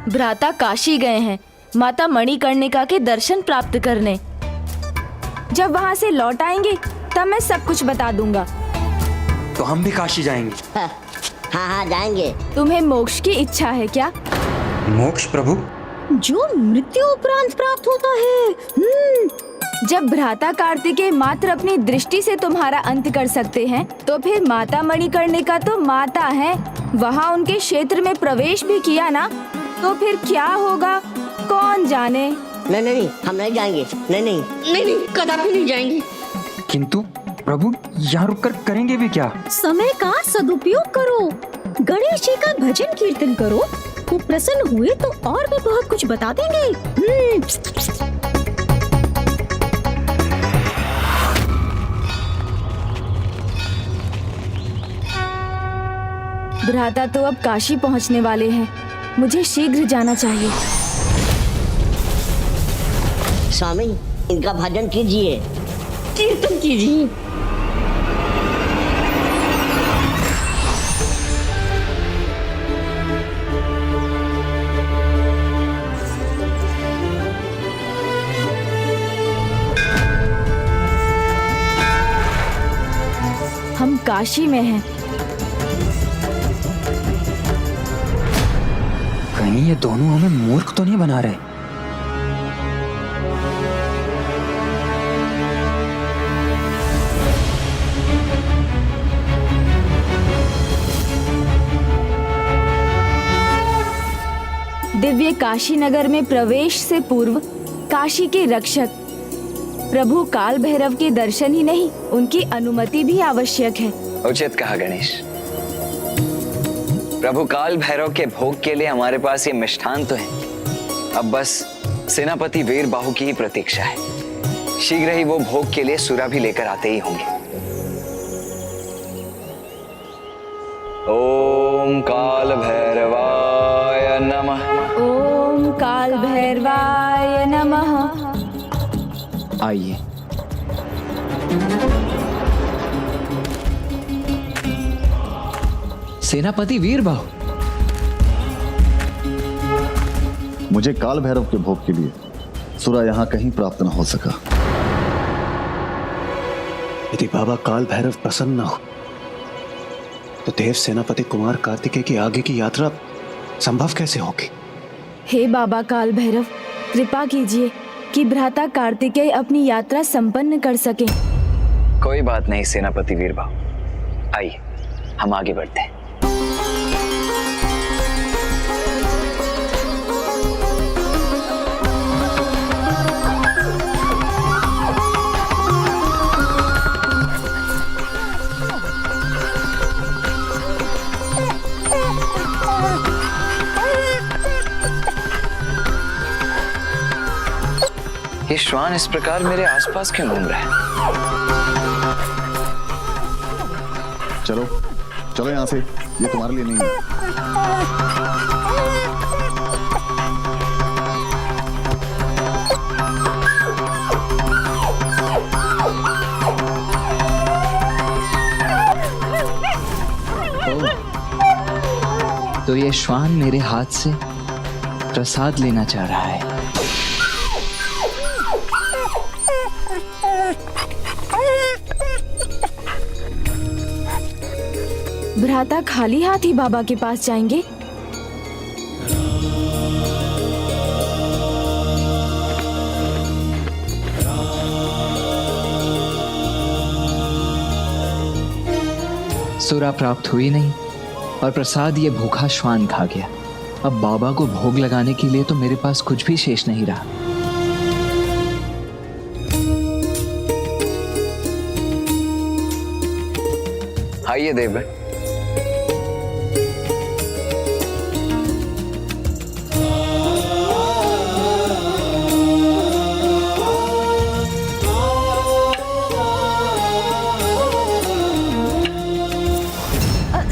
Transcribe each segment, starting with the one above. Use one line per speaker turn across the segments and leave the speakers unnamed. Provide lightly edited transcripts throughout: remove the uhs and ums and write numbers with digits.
भ्राता काशी गए हैं माता मणिकर्णिका के दर्शन प्राप्त करने। जब वहाँ से लौट आएंगे तब मैं सब कुछ बता दूंगा।
तो हम भी काशी जाएंगे।
हाँ जाएंगे।
तुम्हें मोक्ष की इच्छा है क्या?
मोक्ष प्रभु?
जो मृत्यु उपरांत प्राप्त होता है।
जब भ्राता कार्तिकेय मात्र अपनी दृष्टि से तुम्हारा अंत कर सकते हैं, तो फिर माता मणिकर्णिका तो माता है। वहाँ उनके क्षेत्र में प्रवेश भी किया ना, तो फिर क्या होगा कौन जाने।
नहीं, हम नहीं जाएंगे। नहीं, कदापि नहीं जाएंगे।
किंतु प्रभु यहाँ रुककर करेंगे भी क्या?
समय का सदुपयोग करो, गणेश जी का भजन कीर्तन करो। वो प्रसन्न हुए तो और भी बहुत कुछ बता देंगे।
भ्राता तो अब काशी पहुँचने वाले हैं, मुझे शीघ्र जाना चाहिए।
स्वामी, इनका भजन कीजिए, कीर्तन कीजिए।
हम काशी में हैं।
कहीं ये दोनों हमें मूर्ख तो नहीं बना रहे?
दिव्य काशी नगर में प्रवेश से पूर्व काशी के रक्षक प्रभु काल भैरव के दर्शन ही नहीं, उनकी अनुमति भी आवश्यक है।
उचित कहा गणेश। प्रभु काल भैरव के भोग के लिए हमारे पास ये मिष्ठान तो है, अब बस सेनापति वीर बाहु की ही प्रतीक्षा है। शीघ्र ही वो भोग के लिए सुरा भी लेकर आते ही होंगे। ओम काल भैरवाय नमः।
ओम काल भैरवाय नमः।
आइए।
सेनापति वीर बाहु,
मुझे काल भैरव के भोग के लिए सुरा यहाँ कहीं प्राप्त न हो सका।
यदि बाबा काल भैरव प्रसन्न न हो तो देव सेनापति कुमार कार्तिकेय की आगे की यात्रा संभव कैसे होगी?
हे बाबा काल भैरव, कृपा कीजिए कि भ्राता कार्तिकेय अपनी यात्रा संपन्न कर सके।
कोई बात नहीं सेनापति वीर बाहु, आइए हम आगे बढ़ते हैं। ये श्वान इस प्रकार मेरे आसपास क्यों घूम रहा है?
चलो चलो यहाँ से, ये तुम्हारे लिए नहीं है।
तो ये श्वान मेरे हाथ से प्रसाद लेना चाह रहा है।
भ्राता खाली हाथ ही बाबा के पास जाएंगे?
सुरा प्राप्त हुई नहीं और प्रसाद ये भूखा श्वान खा गया। अब बाबा को भोग लगाने के लिए तो मेरे पास कुछ भी शेष नहीं रहा।
आइए देवगण।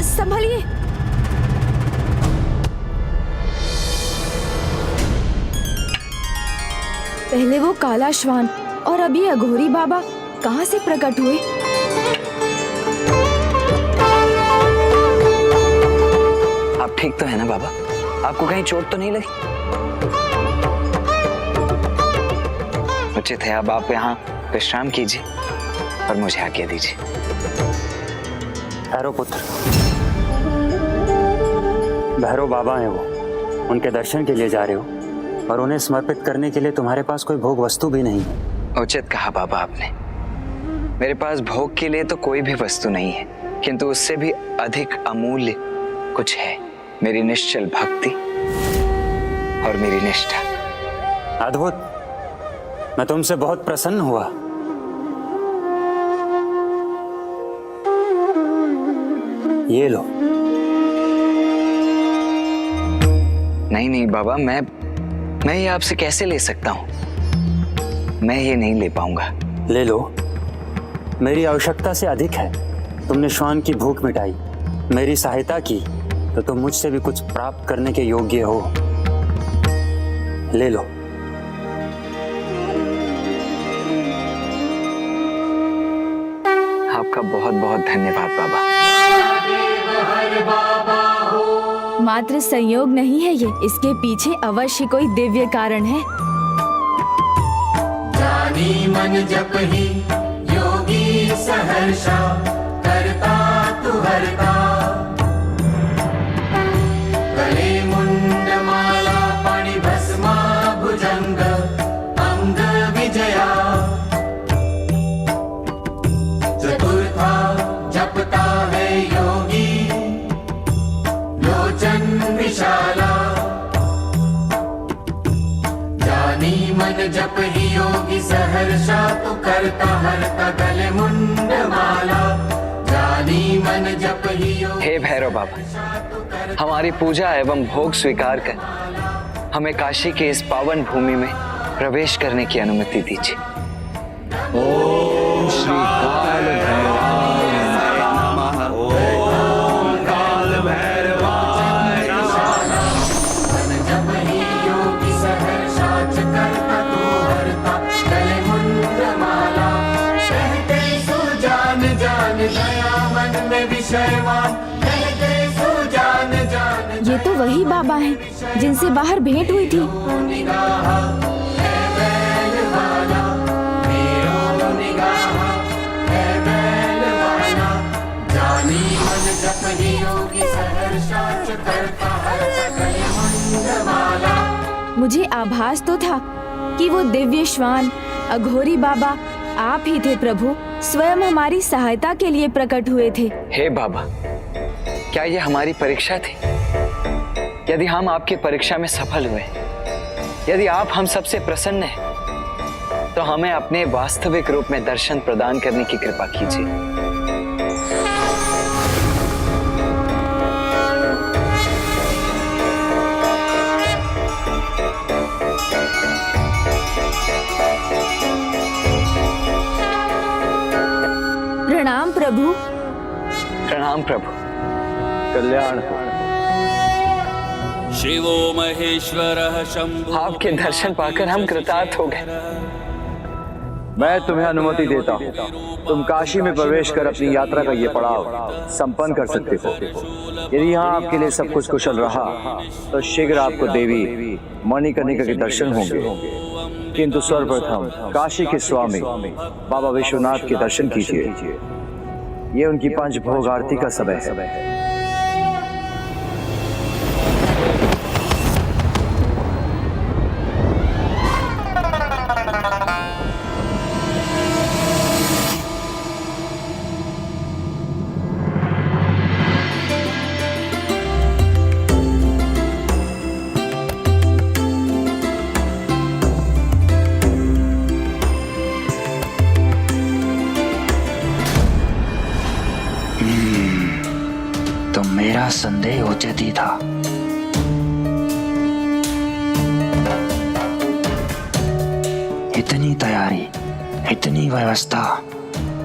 संभलिए। पहले वो काला श्वान और अभी अघोरी बाबा कहाँ से प्रकट हुए?
आप ठीक तो है ना बाबा? आपको कहीं चोट तो नहीं लगी? उचित है, अब आप यहाँ विश्राम कीजिए और मुझे आज्ञा दीजिए।
भैरव पुत्र, भैरव बाबा हैं वो, उनके दर्शन के लिए जा रहे हो और उन्हें समर्पित करने के लिए तुम्हारे पास कोई भोग वस्तु भी नहीं है।
उचित कहा बाबा आपने। मेरे पास भोग के लिए तो कोई भी वस्तु नहीं है, किंतु उससे भी अधिक अमूल्य कुछ है, मेरी निश्चल भक्ति और मेरी निष्ठा।
अद्भुत, मैं तुमसे बहुत प्रसन्न हुआ। ये लो।
नहीं नहीं बाबा, मैं ये आपसे कैसे ले सकता हूँ? मैं ये नहीं ले पाऊंगा।
ले लो, मेरी आवश्यकता से अधिक है। तुमने श्वान की भूख मिटाई, मेरी सहायता की, तो तुम मुझसे भी कुछ प्राप्त करने के योग्य हो। ले लो।
आपका बहुत बहुत धन्यवाद बाबा।
मात्र संयोग नहीं है ये, इसके पीछे अवश्य कोई दिव्य कारण है।
जानी मन जप ही योगी सहर्षा, करता तु हरता। गले मुंड माला पाणि भस्मा भुजंग, अंग विजया। चतुर्था जपता है योगी, लोचन विशाला। जानी मन जप ही योगी सहर्षा, तू करता हरता गले मुंड माला। जानी मन जप ही योगी।
हे भैरव बाबा, हमारी पूजा एवं भोग स्वीकार कर हमें काशी के इस पावन भूमि में प्रवेश करने की अनुमति दीजिए।
ओम श्री काल भैरवाय नमः। ओम काल भैरवाय नमः।
जप ही योगी सहर्षा, करता तू हरता गले मुंड माला। कहते सुजान जान गया मन में विषयवान, कहते सुजान जान।
ये तो वही बाबा हैं जिनसे बाहर भेंट हुई थी।
निगाह है बैल वाला, मेरो निगाह है बैल वाला। जानी मन जप ही योगी सहर्षा, करता हरता गले मुंड माला।
मुझे आभास तो था कि वो दिव्य श्वान अघोरी बाबा आप ही थे प्रभु, स्वयं हमारी सहायता के लिए प्रकट हुए थे।
हे बाबा, क्या ये हमारी परीक्षा थी? यदि हम आपकी परीक्षा में सफल हुए, यदि आप हम सबसे प्रसन्न हैं, तो हमें अपने वास्तविक रूप में दर्शन प्रदान करने की कृपा कीजिए।
प्रणाम प्रभु।
प्रणाम प्रभु।
कल्याण।
शिवो महेश्वरः शंभु।
आपके दर्शन पाकर हम कृतार्थ हो गए।
मैं तुम्हें अनुमति देता हूँ, तुम काशी में प्रवेश कर अपनी यात्रा का ये पड़ाव संपन्न कर सकते हो। यदि यहाँ आपके लिए सब कुछ कुशल रहा तो शीघ्र आपको देवी मणिकर्णिका के दर्शन होंगे। किंतु सर्वप्रथम काशी के स्वामी बाबा विश्वनाथ के दर्शन कीजिए। ये उनकी पंचभोग आरती का समय है।
तो मेरा संदेह उचित ही था। इतनी तैयारी, इतनी व्यवस्था,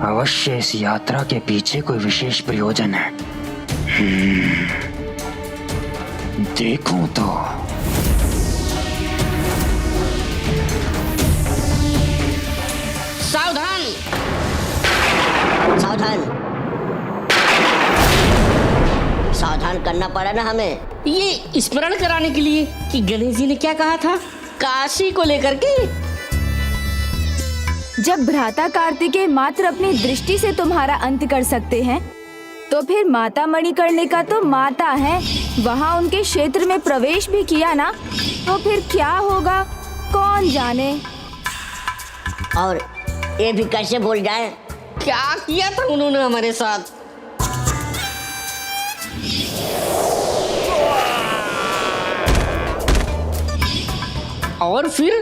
अवश्य इस यात्रा के पीछे कोई विशेष प्रयोजन है। देखूं तो।
सावधान, सावधान, सावधान करना पड़ा ना हमें, ये स्मरण कराने के लिए कि गणेश जी ने क्या कहा था काशी को लेकर के।
जब भ्राता कार्तिकेय मात्र अपनी दृष्टि से तुम्हारा अंत कर सकते हैं, तो फिर माता मणिकर्णिका तो माता है, वहाँ उनके क्षेत्र में प्रवेश भी किया ना, तो फिर क्या होगा कौन जाने।
और ये भी कैसे भूल जाए क्या किया था उन्होंने हमारे साथ। और फिर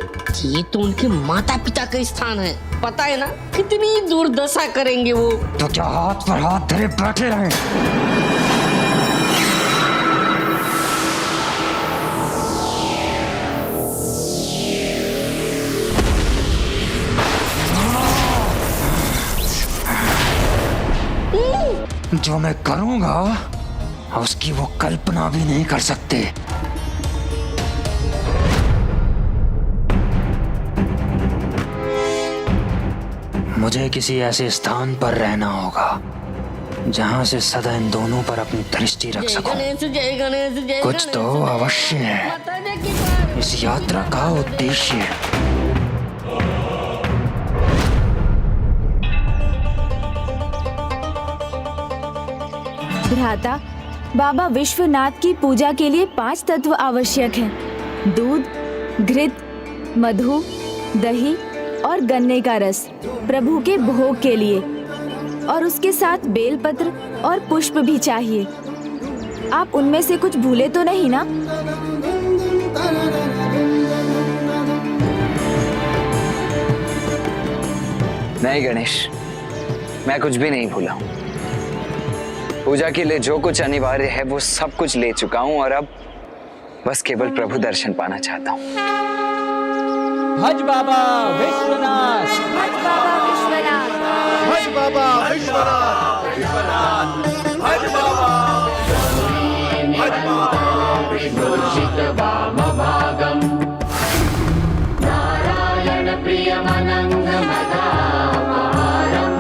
ये तो उनके माता पिता का स्थान है, पता है ना कितनी दुर्दशा करेंगे वो।
तो क्या हाथ पर हाथ धरे बैठे रहे? जो मैं करूंगा उसकी वो कल्पना भी नहीं कर सकते। मुझे किसी ऐसे स्थान पर रहना होगा जहां से सदा इन दोनों पर अपनी दृष्टि रख सकूं।
जय गणेश जय
कुछ तो अवश्य है इस यात्रा का उद्देश्य।
भ्राता, बाबा विश्वनाथ की पूजा के लिए 5 तत्व आवश्यक हैं: दूध, घृत, मधु, दही और गन्ने का रस प्रभु के भोग के लिए, और उसके साथ बेलपत्र और पुष्प भी चाहिए। आप उनमें से कुछ भूले तो नहीं ना?
नहीं गणेश, मैं कुछ भी नहीं भूला हूँ। पूजा के लिए जो कुछ अनिवार्य है वो सब कुछ ले चुका हूँ, और अब बस केवल प्रभु दर्शन पाना चाहता हूँ।
भज बाबा विश्वनाथ,
भज बाबा विश्वनाथ,
भज बाबा विश्वनाथ,
भज बाबा विभूषित वामभागम् नारायण प्रियमनंग मदापहारम्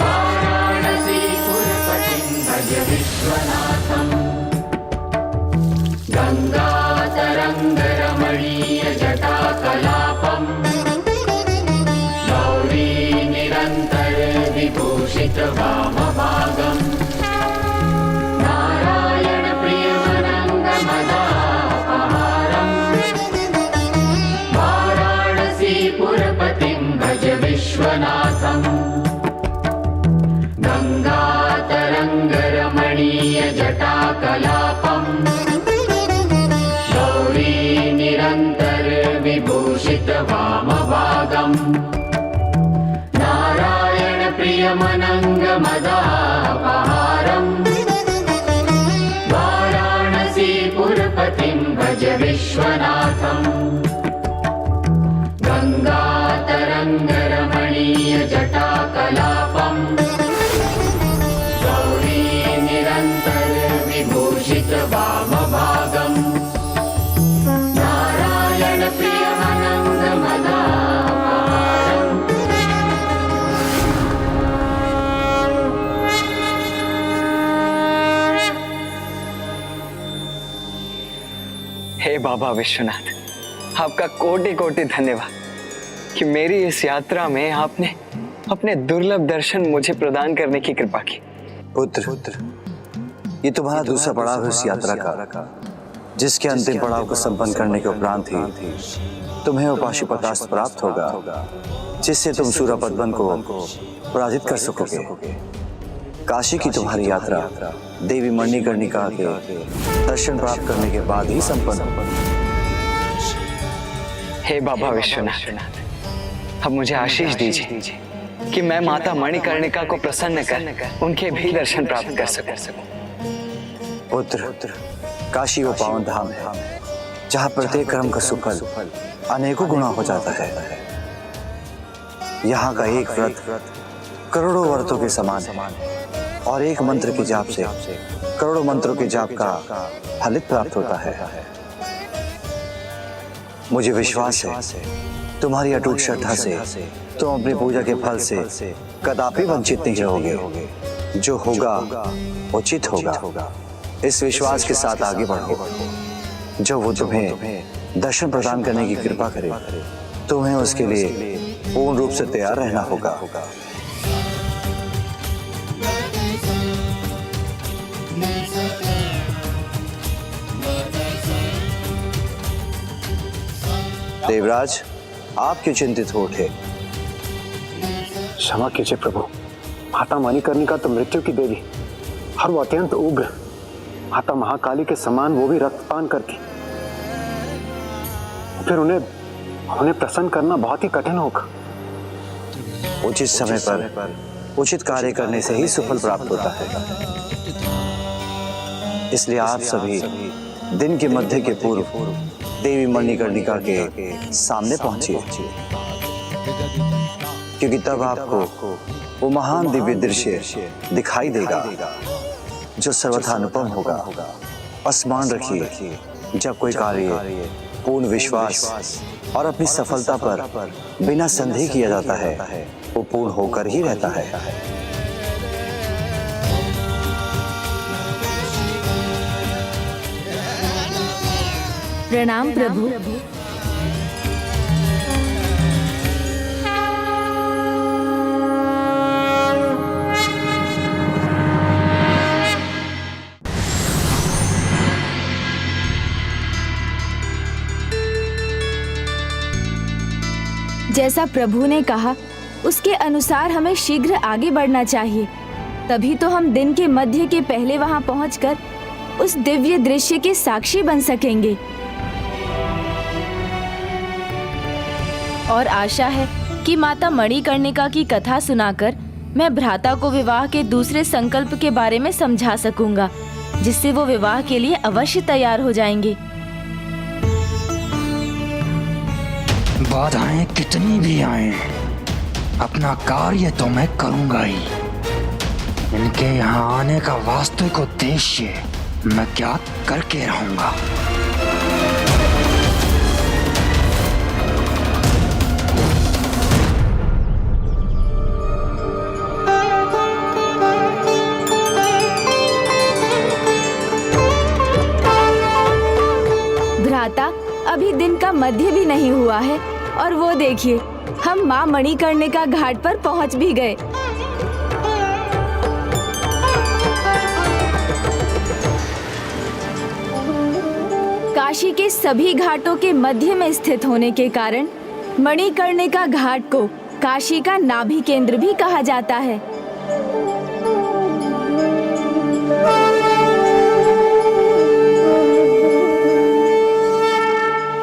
वाराणसी पुरपतिं भज विश्वनाथम् गंगातरंग रमणीय जटाकलापम् गौरी निरंतर विभूषित वामभागम् नारायण प्रियमनंग मदापहारम् वाराणसी पुरपतिं भज विश्वनाथम् गंगातरंग रमणीय जटाकलापम् गौरी निरंतर विभूषित वामभागम् नारायण प्रियमनंग मदापहारम् वाराणसी पुरपतिं भज विश्वनाथम् गंगातरंग रमणीय जटाकलापम् गौरी निरंतर विभूषित वामभागम् नारायण प्रियमनंग मदापहारम्
हे बाबा विश्वनाथ, आपका कोटि कोटि धन्यवाद कि मेरी इस यात्रा में आपने अपने दुर्लभ दर्शन मुझे प्रदान करने की कृपा की।
पुत्र, ये तुम्हारा दूसरा पड़ाव है इस यात्रा का, जिसके अंतिम पड़ाव को संपन्न करने के उपरांत ही तुम्हें वो पाशुपतास्त्र प्राप्त होगा, जिससे तुम सूरपद्मन को पराजित कर सकोगे। काशी की तुम्हारी यात्रा देवी मणिकर्णिका के दर्शन प्राप्त करने के बाद ही संपन्न होगी।
हे बाबा विश्वनाथ, अब मुझे आशीष दीजिए कि मैं माता मणिकर्णिका को प्रसन्न कर उनके भी दर्शन प्राप्त कर सकूं।
पुत्र, काशी वो पावन धाम है जहाँ प्रत्येक कर्म का सुफल अनेकों गुना हो जाता है। यहाँ का एक व्रत करोड़ों व्रतों के समान और एक मंत्र के जाप से करोड़ों मंत्रों के जाप का फलित प्राप्त होता है। मुझे विश्वास है तुम्हारी अटूट श्रद्धा से तुम अपनी पूजा के फल से कदापि वंचित नहीं रहोगे। जो होगा उचित होगा, इस विश्वास के साथ आगे बढ़ो। जो वो तुम्हें दर्शन प्रदान करने की कृपा करे, तुम्हें उसके लिए पूर्ण रूप से तैयार रहना होगा। देवराज, आप क्यों चिंतित हो उठे?
क्षमा कीजिए प्रभु, माता मणिकर्णिका तो मृत्यु की देवी और वो अत्यंत उग्र, माता महाकाली के समान वो भी रक्तपान करती, फिर उन्हें प्रसन्न करना बहुत ही कठिन होगा।
उचित समय पर उचित कार्य करने से ही सुफल प्राप्त होता है। इसलिए आप सभी दिन के मध्य के पूर्व देवी मणिकर्णिका के सामने पहुंचिए, क्योंकि तब आपको वो महान दिव्य दृश्य दिखाई देगा जो सर्वथा अनुपम होगा। और स्मरण रखिए, जब कोई कार्य पूर्ण विश्वास और अपनी सफलता पर बिना संदेह किया जाता है, वो पूर्ण होकर ही रहता है।
प्रणाम प्रभु। जैसा प्रभु ने कहा उसके अनुसार हमें शीघ्र आगे बढ़ना चाहिए, तभी तो हम दिन के मध्य के पहले वहां पहुंचकर उस दिव्य दृश्य के साक्षी बन सकेंगे। और आशा है कि माता मणिकर्णिका की कथा सुनाकर मैं भ्राता को विवाह के दूसरे संकल्प के बारे में समझा सकूंगा, जिससे वो विवाह के लिए अवश्य तैयार हो जाएंगे।
बाधाएं कितनी भी आए, अपना कार्य तो मैं करूंगा ही। इनके यहाँ आने का वास्तविक उद्देश्य मैं ज्ञात करके रहूंगा।
भ्राता, अभी दिन का मध्य भी नहीं हुआ है और वो देखिए, हम माँ मणिकर्णिका घाट पर पहुँच भी गए। काशी के सभी घाटों के मध्य में स्थित होने के कारण मणिकर्णिका घाट को काशी का नाभि केंद्र भी कहा जाता है।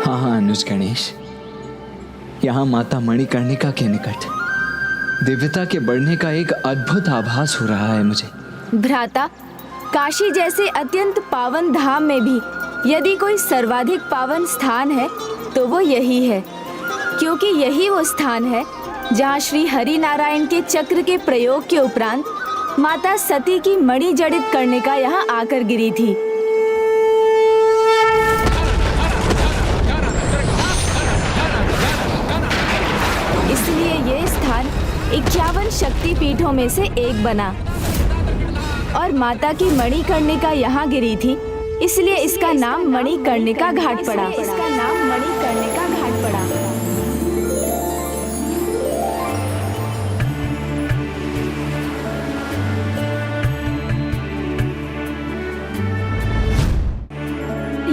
हाँ अनुज गणेश, यहाँ माता मणिकर्णिका के निकट दिव्यता के बढ़ने का एक अद्भुत आभास हो रहा है मुझे।
भ्राता, काशी जैसे अत्यंत पावन धाम में भी यदि कोई सर्वाधिक पावन स्थान है तो वो यही है, क्योंकि यही वो स्थान है जहाँ श्री हरि नारायण के चक्र के प्रयोग के उपरांत माता सती की मणि जड़ित करने का यहाँ आकर गिरी थी। इसलिए ये स्थान 51 शक्ति पीठों में से एक बना और माता की मणिकर्णिका यहाँ गिरी थी, इसलिए इसका नाम मणिकर्णिका घाट पड़ा। इसका नाम मणिकर्णिका घाट पड़ा।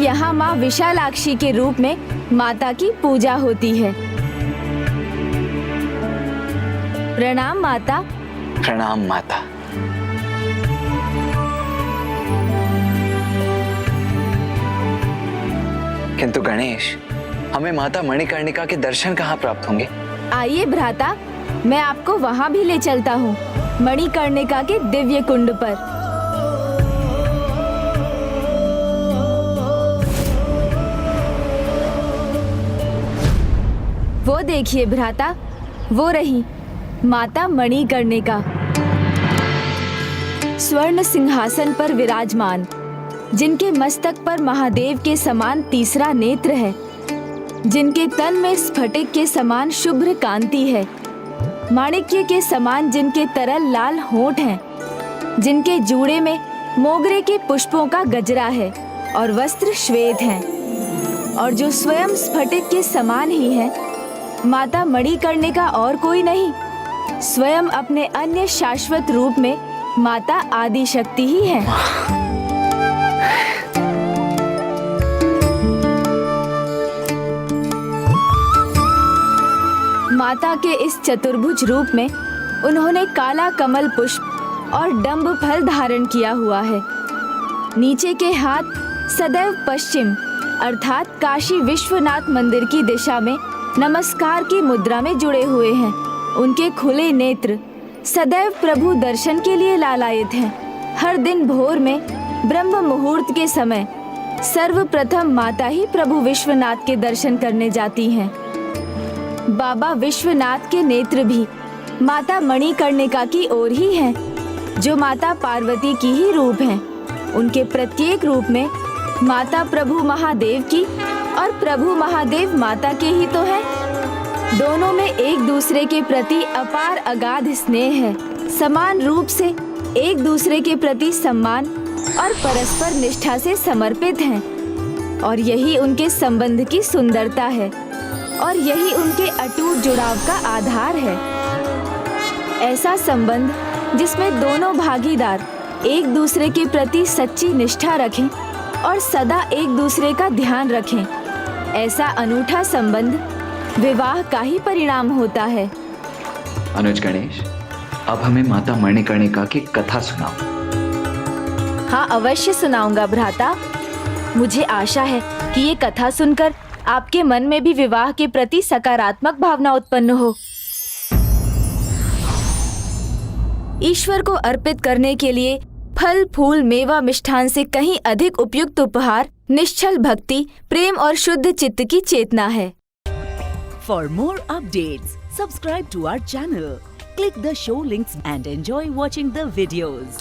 यहाँ माँ विशालाक्षी के रूप में माता की पूजा होती है। प्रणाम माता।
प्रणाम माता। किंतु गणेश, हमें माता मणिकर्णिका के दर्शन कहाँ प्राप्त होंगे?
आइए भ्राता, मैं आपको वहाँ भी ले चलता हूँ, मणिकर्णिका के दिव्य कुंड पर। वो देखिए भ्राता, वो रही माता मणिकर्णिका, स्वर्ण सिंहासन पर विराजमान, जिनके मस्तक पर महादेव के समान तीसरा नेत्र है, जिनके तन में स्फटिक के समान शुभ्र कांति है, माणिक्य के समान जिनके तरल लाल होंठ हैं, जिनके जूड़े में मोगरे के पुष्पों का गजरा है और वस्त्र श्वेत हैं, और जो स्वयं स्फटिक के समान ही है। माता मणिकर्णिका और कोई नहीं, स्वयं अपने अन्य शाश्वत रूप में माता आदि शक्ति ही है। माता के इस चतुर्भुज रूप में उन्होंने काला कमल पुष्प और डंब फल धारण किया हुआ है। नीचे के हाथ सदैव पश्चिम अर्थात काशी विश्वनाथ मंदिर की दिशा में नमस्कार की मुद्रा में जुड़े हुए हैं। उनके खुले नेत्र सदैव प्रभु दर्शन के लिए लालायित हैं। हर दिन भोर में ब्रह्म मुहूर्त के समय सर्वप्रथम माता ही प्रभु विश्वनाथ के दर्शन करने जाती हैं। बाबा विश्वनाथ के नेत्र भी माता मणिकर्णिका की ओर ही हैं, जो माता पार्वती की ही रूप हैं। उनके प्रत्येक रूप में माता प्रभु महादेव की और प्रभु महादेव माता के ही तो हैं। दोनों में एक दूसरे के प्रति अपार अगाध स्नेह है। समान रूप से एक दूसरे के प्रति सम्मान और परस्पर निष्ठा से समर्पित हैं, और यही उनके संबंध की सुंदरता है और यही उनके अटूट जुड़ाव का आधार है। ऐसा संबंध जिसमें दोनों भागीदार एक दूसरे के प्रति सच्ची निष्ठा रखें और सदा एक दूसरे का ध्यान रखें, ऐसा अनूठा संबंध विवाह का ही परिणाम होता है।
अनुज गणेश, अब हमें माता मणिकर्णिका की कथा सुनाओ।
हाँ, अवश्य सुनाऊंगा भ्राता। मुझे आशा है कि ये कथा सुनकर आपके मन में भी विवाह के प्रति सकारात्मक भावना उत्पन्न हो। ईश्वर को अर्पित करने के लिए फल फूल मेवा मिष्ठान से कहीं अधिक उपयुक्त उपहार निश्चल भक्ति, प्रेम और शुद्ध चित्त की चेतना है।
For more updates, subscribe to our channel, click the show links and enjoy watching the videos.